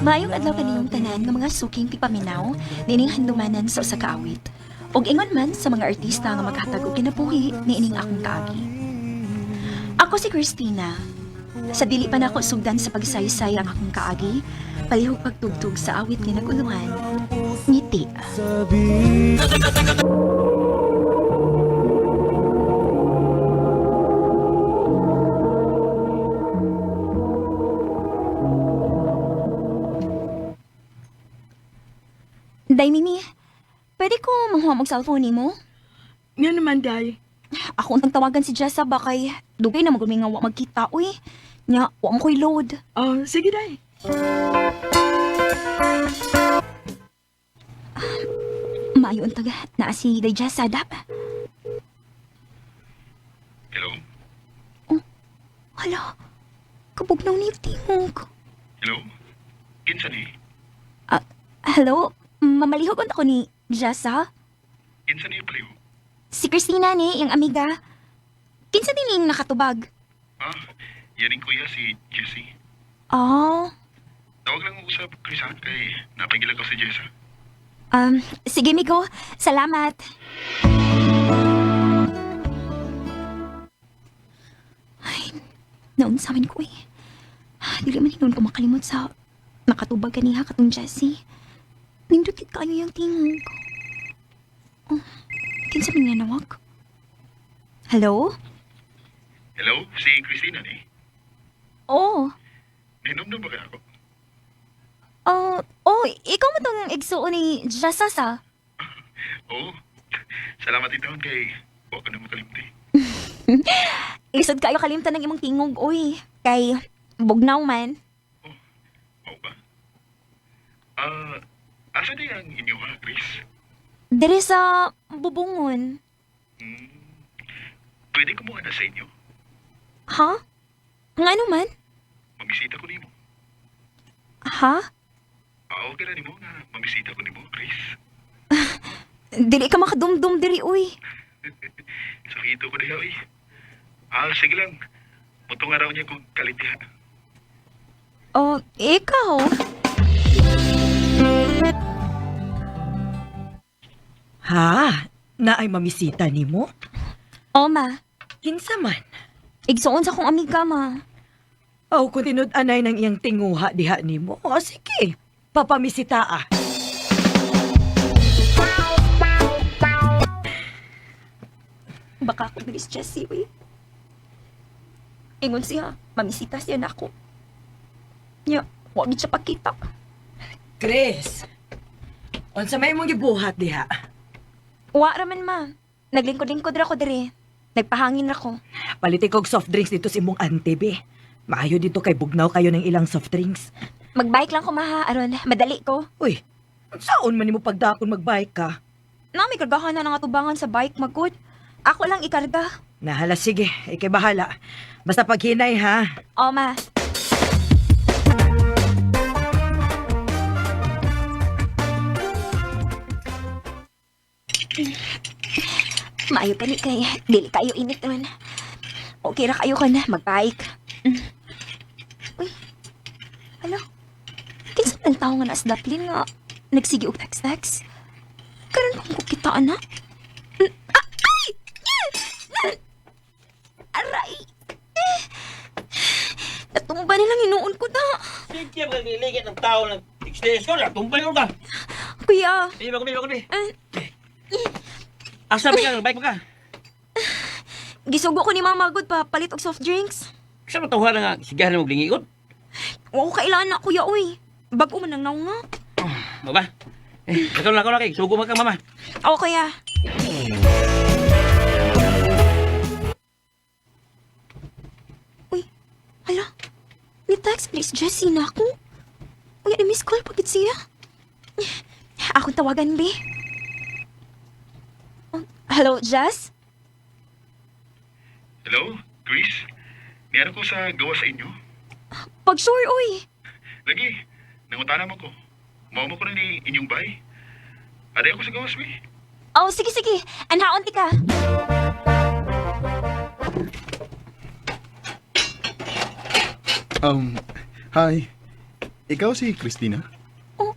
Maayong adlaw kaniyong tanan nga mga suking pipaminaw nining handumanan sa usa ka awit. Og ingon man sa mga artista nga maghatag og kinabuhi niining akong kaagi. Ako si Christina. Sa dili pa nako sugdan sa pagsaysay ang akong kaagi, palihog pagtugtog sa awit nga naguluhan. Ngiti. Day, Mimi, pwede ko manghuwag mag cellphone ni mo? Nga naman, Day. Ako nang tawagan si Jessa ba kay dugay na magumi nga wa magkita, uy. Nya, wa mo ko'y load. Oh, sige, Day. Maayo ang taga na si Day Jessa, dap. Hello? Hala, kabugnaw ni tingog. Hello? Kinsa ni? Hello, mamalihog ako ni Jessa. Kinsa ni paliw? Si Christina ni, yung amiga. Kinsa din yung nakatubag? Ah, yaning kuya si Jessie. Oh, Tawag lang ako sa Krisan kay napagilan ko si Jessa. sige Migo, salamat. Ay, naon sa amin ko eh. Dili man hinon ko makalimot sa nakatubag kaniha katong Jessie. Nindukit kayo yung tingog. Oh, kinsa man nga nawag? Hello? Hello? Si Christina ni? Oh, Ninomdom ba kaya ako? ikaw mo tong igsuon ni Jessa sa? Oo. Salamat ito kay huwag ka na makalimti. Isod kayo kalimtan ng imong tingog, uy. Kay bugnaw man. Oo ba? Asa di ang inyo ha, Chris? Diri sa bubungon. Pwede ko mo na sa inyo. Ha? Nga ano man? Mamisita ko nimo. Ha? Okay na nimo nga mamisita ko nimo, Chris. Dili ka makadumdum diri, uy. Sakito ko diha, eh. Sige lang. Mutong araw niya kung kalitiha. Oh, ikaw? Ha? Na ay mamisita ni mo? O, ma. Kinsa man? Igsuon sa kong amiga, ma. Oh, kung tinud-anay ng iyang tinguha diha ni mo. O, sige. Papamisita ah. Baka ako bilis Jessie, uy. Ingon siya, mamisita siya na ako. Nya, wag siya pakita. Chris, unsa may mong gibuhat diha? Wa raman, ma. Naglingkod-lingkod ra ko diri. Nagpahangin ra ko. Palitik og soft drinks dito sa imong auntie, be. Maayo dito kay bugnaw kayo ng ilang soft drinks. Magbike lang ko, maha, aron. Madali ko. Uy, saan man nimo pagdakon magbike ka? Na, may kargahan na ng atubangan sa bike, magkod. Ako lang ikarga. Nahala, sige. Ikay bahala. Basta paghinay, ha? O, ma. Maayo ka ni kay. Dili kayo init naman. Okay ra kayo ka na. Mag-bike. Uy. Alo. Kinsa ang tao nga nas daplin nga nagsigi og text-text? Karon kung kukitaan na? Ay! Aray! Natumba nilang hinuon ko na. Sige, magliligit ng tao ng XDS ko. Tumpay ko ka. Kuya. Hindi ba kami? ah, Asa ba ka? Bike mo ka? Gisugo ko ni Mama Good pa palit og soft drinks. Sa matawa na nga, sigahan na maglingigot. Oo, kailan na kuya, uy. Bago man ang naunga. Mo ba? Ikaw na kay. Sugo mo ka, mama. Oo, kuya. Uy, hala. Ni text please, Jessie na ako. Uy, miss call pagit siya. Ako tawagan, be. Hello, Jess? Hello, Chris? Niyan ko sa gawa sa inyo. Pag sure, uy. Lagi, nangutana mo ko. Mao mo ko na ni inyong bay. Aday ako sa gawas, we. Oh, sige, sige. Anhaon ti ka. Hi. ikaw si Christina? Oh,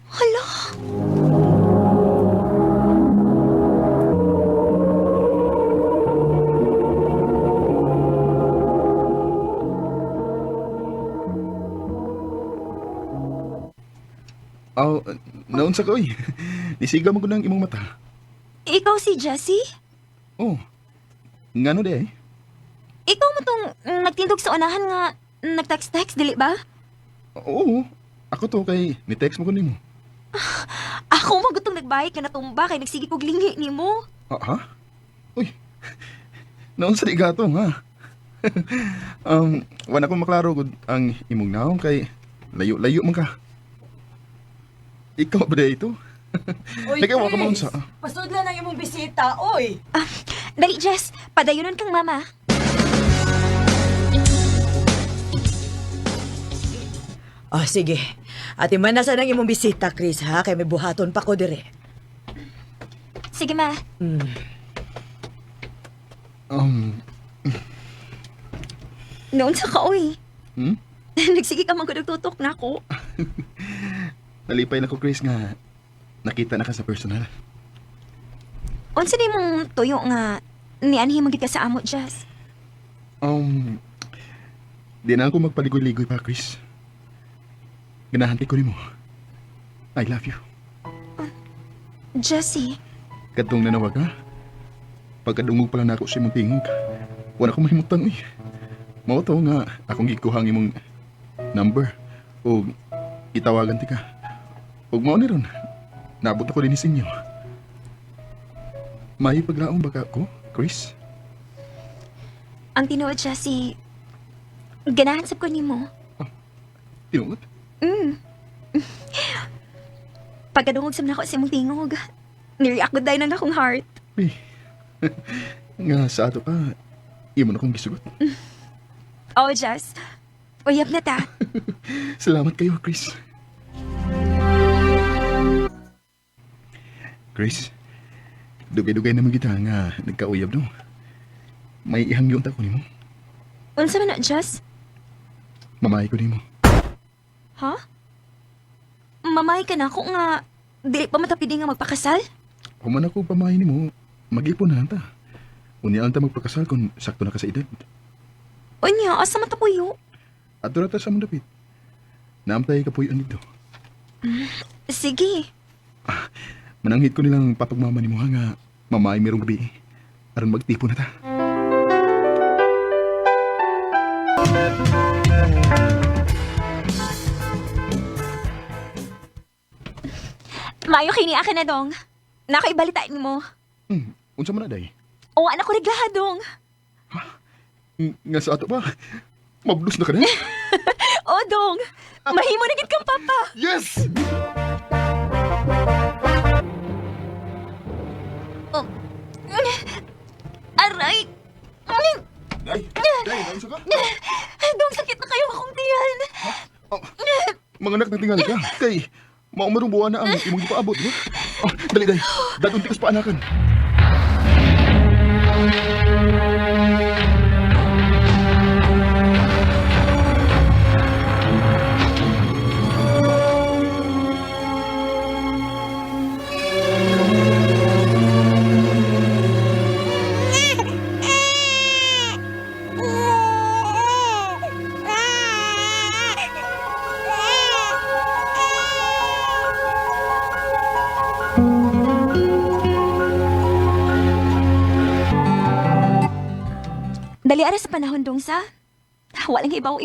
hala. Oh, naon sa ko, Nisigaw mo ko ng imong mata. Ikaw si Jessie? Oh, ngano de, Ikaw mo tong nagtindog sa unahan nga nagtext-text, dili ba? Oo, ako to kay ni-text mo ko nimo. Ako magutong nagbayad ka na tumba kay nagsige kog lingi nimo. Ha? Uy, naon sa di gatong, ha? Wala ko maklaro gud ang imong naong kay layo-layo man ka. Ikaw ba ito? Oy, Nagawa ka mo Chris, sa... pasudlan ang imong bisita, oy. Dali, Jess. Padayonon kang mama. Oh, sige. Ati man nasa nang imong bisita, Chris, ha? Kay may buhaton pa ko dire. Sige, ma. Hmm. Noon sa kaoy. Hmm? Nagsige ka man ko nagtutok na ako. Nalipay na ko, Chris, nga nakita na ka sa personal. Unsa ni mong tuyo nga nianhi magid ka sa amo, Jess? Di na ako magpaligoy-ligoy pa, Chris. Ganahanti ko nimo. I love you. Jessie. Kadtong nanawag ka, pagkadungog pala na ako sa imong tingog. Wala ko mahimutang, Mao to nga akong gikuhang imong number o itawagan ti ka. Ug mao ni ron, naabot ako din sa inyo. May paglaong baka ako, Chris? Ang tinuod, Jessie, ganahan sab ko nimo. Tinuod? Pagkadungog sa nako sa imong tingog, nire-react ko dahil na akong heart. Uy, nga sa ato ka, imo na kong gisugot. Oh, Jess, uyab na ta. Salamat kayo, Chris. Chris, dugay-dugay naman kita nga nagkauyab, no? May ihangyon ta ko nimo. Unsa man na, Jess? Mamahay ko nimo. Ha? Mamay ka na ako nga dili pa matapidi nga magpakasal? Human ako pamahay nimo, mag-ipon na lang ta. Unya lang ta magpakasal kung sakto na ka sa edad. Unya, asa matapuyo? At doon ta sa mong dapit. Naamtay ka po yun dito. Sige. Mananghit ko nilang papagmama ni mo nga mamahay merong gabi. Aron magtipon na ta. Mayo kini akin na dong. Nakaibalitain mo. Unsa man na day? O anak ko naglahadong. Nga sa ato ba? Mabulus na ka na? O dong. Mahimo na gid kang papa. Yes! Aray. Day! Day! Naunsa ka? Dong sakit na kayo akong tiyan. Mga anak na tingali ka. Kay, maumarong buwan na ang imong ipaabot, di ba? Dali, day. Datong tikas pa anakan. Dali ara sa panahon dong sa. Walang ibaw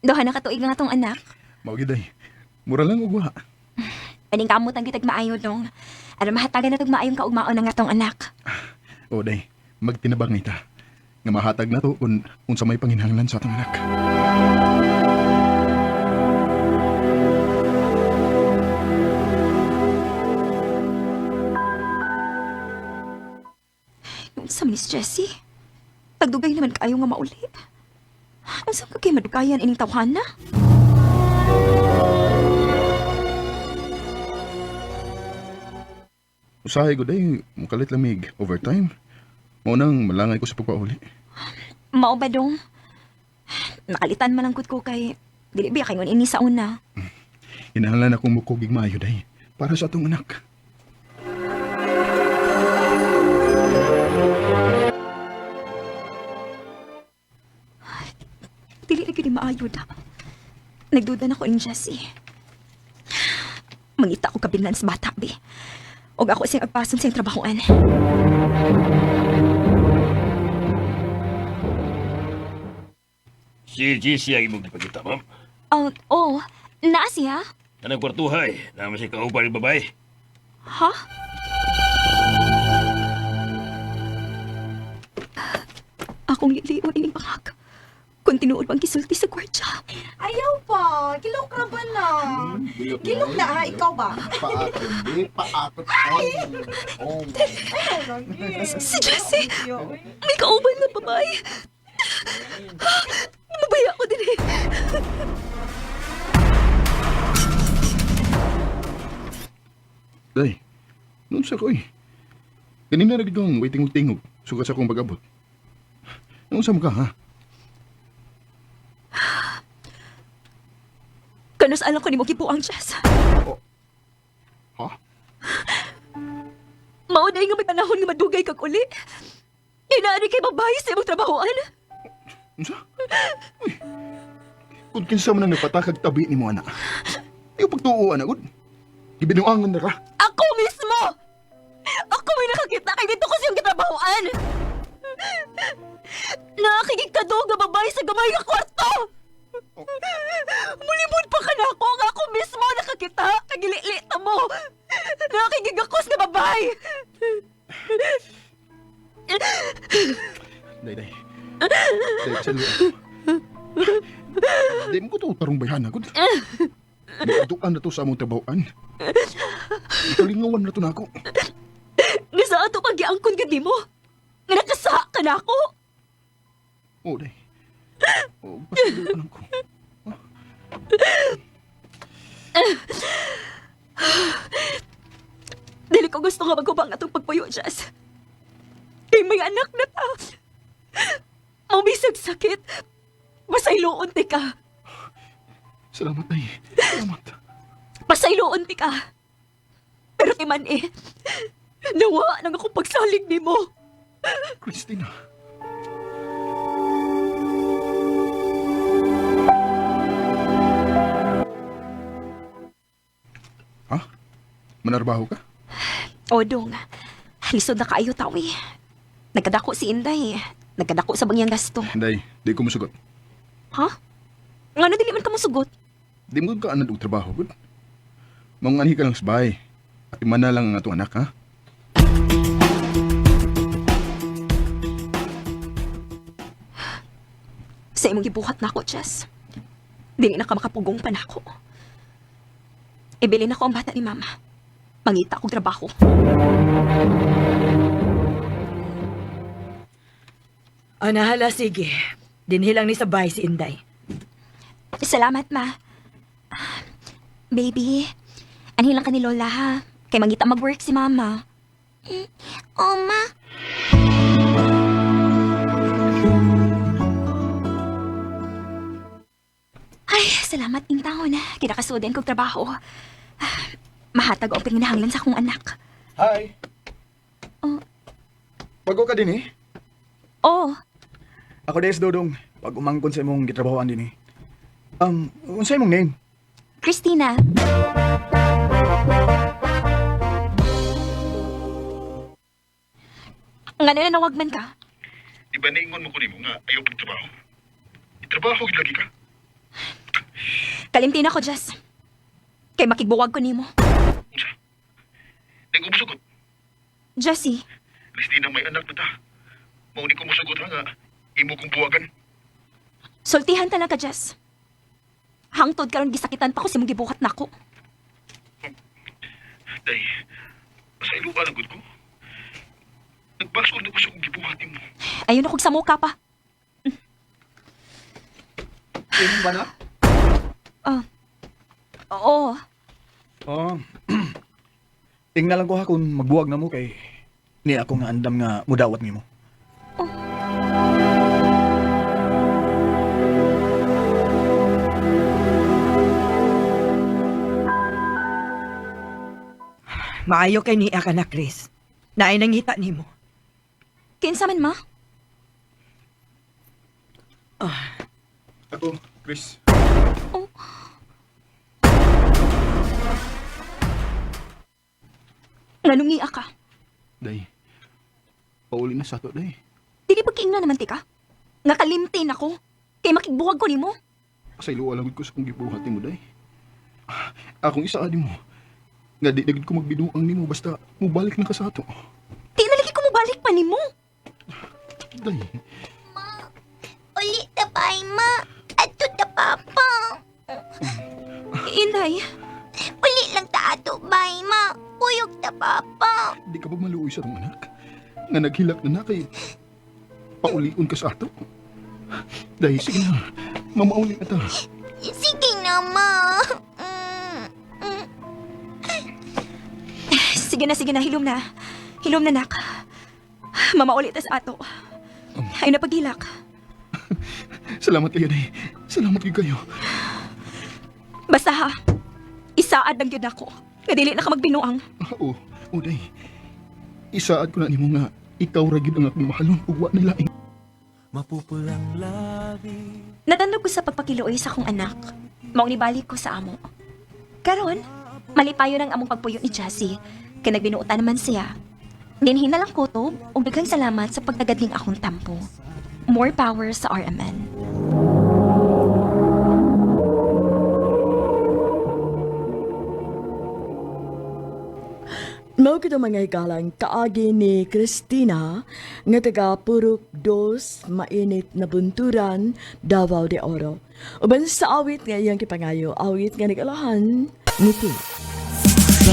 Duha na katuig nga tong anak. Maugi, day. Mura lang ugwa. Paning kamot ang gitag maayo dong. Ara mahatagan na tong maayong kaugmaon na nga tong anak. O, day. Magtinabang na ita. Nga mahatag na to kung unsa may panginhanglan sa atong anak. Yung sa Miss Jessie, tagdugay naman kayo nga mauli. Ang saan ka kayo madugayan ining tawhana? Usahay ko, day. Mukalit lamig. Overtime. Maunang malangay ko sa pagpauli. Mao ba dong? Nakalitan man lang gud ko kay Dili biya kayo ini sa una. Inahalan akong mukogig maayo, day. Para sa atong anak. Dili na gini maayo da. Nagduda na ko ni Jessie. Mangita ko kabilan sa bata, be. Og ako siyang agpason siyang trabahoan. Si GC ang imong gipakita, ma'am. Oh, naa siya? Anong kwartuhay? Naman siya kauban ng babae. Ha? Akong liliwan ining pangag. Kung tinuod bang kisulti sa kwartya. Ayaw pa. Gilok ra ba na? Gilok na ha, ikaw ba? Paakot, di. Paakot. Ay. Oh. Si Jessie! May kauban na babae! Mabaya ko din eh. Day, noon sa ko eh. Kanina na gitong may tingog-tingog. Sugat sa akong pag-abot. Noon sa ka, ha? Kanos alam ko ni mo gibuang, Jess. Ha? Maunay nga may panahon nga madugay kag uli. Inaari kay babae sa imong trabahoan. Unsa? Uy. Kung kinsa man ang napatakag tabi ni mo, anak. Ayaw pagtuuan, agad. Gibinuangan na ka. Ako mismo! Ako may nakakita kay dito ko siyang gitrabahoan. Nakakikikadog nga babae sa gamay nga kwarto. Mulibod pa ka na ako nga ako mismo nakakita. Kagili-lita mo. Nakakigigakos nga babae. Day, day. Day, sali ako. Day mo ko ito tarong bayan, agad. Nakaduan na to sa among trabahoan. Ikalingawan na to na ako. Nga sa ato kang giangkon ka di mo. Nga nakasaha ka na ako. Oo, day. Oo, pasalo ka lang ko. Dili ko gusto nga magubang atong pagpuyo, Jess. Kay may anak na ta. Mabisag sakit. Masayloon ti ka. Salamat, day. Salamat. Masayloon ti ka. Pero kay man eh, nawa nang akong pagsalig ni mo. Christina. Ha? Manarbaho ka? O, Dong. Lisod na kaayo tawi. Nagkadako si Inday. Nagkadako sa bangyang gasto. Day, di ko masugot. Ha? Nga na dili man ka masugot. Di mo ka anad og trabaho, good? Manganhi ka lang sa bahay. At imana lang ang atong anak, ha? Sa imong gibuhat na ako, Jess. Dili na ka makapugong pa na ako. Ibili na ko ang bata ni Mama. Mangita akong trabaho. Hala, sige. Dinhilang ni sabay si Inday. Salamat, Ma. Baby, anhilang ka ni Lola, ha? Kay mangita mag-work si Mama. Ma. Ay, salamat ning taon. Kinakasuden kong trabaho. Mahatag ang pinginahanglan sa akong anak. Hi. Oh. Bago ka din eh. Oh, Ako des Dodong. Pag umangkon sa imong gitrabahoan din eh. Unsa imong name? Christina. Nga na nawagman ka? Di ba naingon mo ko nimo nga ayaw pagtrabaho? Itrabaho lagi ka. Kalimtin ako, Jess. Kay makigbuwag ko nimo. Di ko masugot. Jessie, Christina, may anak na ta. Mauni ko masugot, ha, nga. Imo kong buwagan. sultihan talaga, Jess. Hangtod karon gisakitan pa ko si mong gibuhat nako. Day, pasaylo ka lang gud ko. Nagbasol na ko sa kong gibuhatin mo. Ayun ako sa muka pa. Imong ba na? Oo. Oh. Tingnan lang ko ha kung magbuwag na mo kay ni ako nga andam nga mudawat nimo. Maayo kay niya ka na, Chris. Naay nangita nimo. Kinsa man ma? Ako, Chris. Nganong iya ka? Day. Pauli na sa to, day. Dili pagkiingna naman tika. Nga kalimtin ako. Kay makigbuwag ko nimo. Sa ilo alam ko sa kong gibuhat mo, day. Akong isa adi mo. Nga di dagid ko magbiduang nimo basta mubalik na ka sa ato. Di na lagi ko mabalik pa nimo. Day. Uli ta bay, ma. Ato ta papa. Inday, Uli lang ta ato bay, ma. Uyog ta papa. Di ka ba maluoy sa tong anak? Nga naghilak na kay pauliun ka sa ato. Day, sige na. Mamauli na ta. Sige na, ma. sige na, hilom na. Hilom na, nak. Mamauli ta sa ato. Ay napagilak. Salamat kayo, day. Salamat kayo. Basta ha, isaad lang yun ako. Nga dili na ka magbinuang. Oo, day. Isaad ko na nimo nga ikaw ra gyud ang akong mahalon ug wa na lain. Mapupulang labi. Natandog ko sa pagpakiluoy sa akong anak. Maong nibalik ko sa amo. Karon, malipayo ng among pagpuyo ni Jassy. Kaya nagbinuutan naman siya. Dinhin na lang kutob ug daghang salamat sa pagtagadling akong tampo. More power sa RMN. Mao kita mga ikalang kaagi ni Christina nga taga Purok 2 mainit na bunturan Davao de Oro. Uban sa awit nga iyang kipangayo, awit nga nagalahan ngiti. Sa